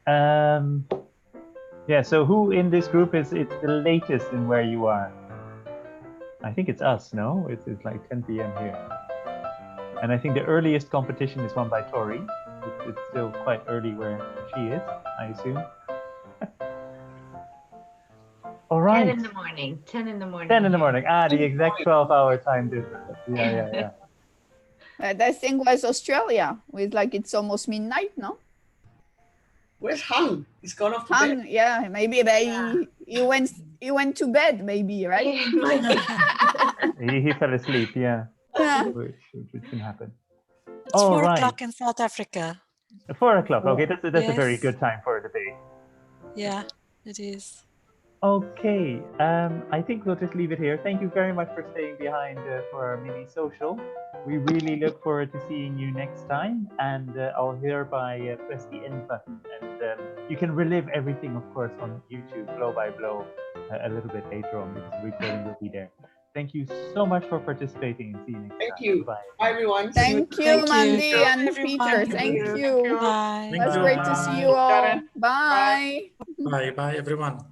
Yeah, so who in this group is the latest in where you are? I think it's us, no? It's like 10 p.m. here. And I think the earliest competition is won by Tori. It's still quite early where she is, I assume. All right. 10 in the morning. 10 in the morning. 10 in the morning. The exact 12-hour time difference. Yeah. That thing was Australia, with like it's almost midnight, no? Where's Hung? He's gone off to Hung, bed. yeah, maybe he went to bed, maybe, right? He fell asleep, yeah. Yeah. Which can happen. It's 4 o'clock in South Africa. 4 o'clock. Okay, that's a very Yes. good time for a debate. Yeah, it is. Okay, I think we'll just leave it here. Thank you very much for staying behind for our mini social. We really look forward to seeing you next time, and I'll hereby press the end button. And you can relive everything, of course, on YouTube, blow by blow, a little bit later on, because the recording will be there. Thank you so much for participating, and see you next time. Thank you. Bye. Bye, everyone. Thank you, Mandy and Peter. Thank you. Bye. It was great to see you all. Bye. Bye, everyone.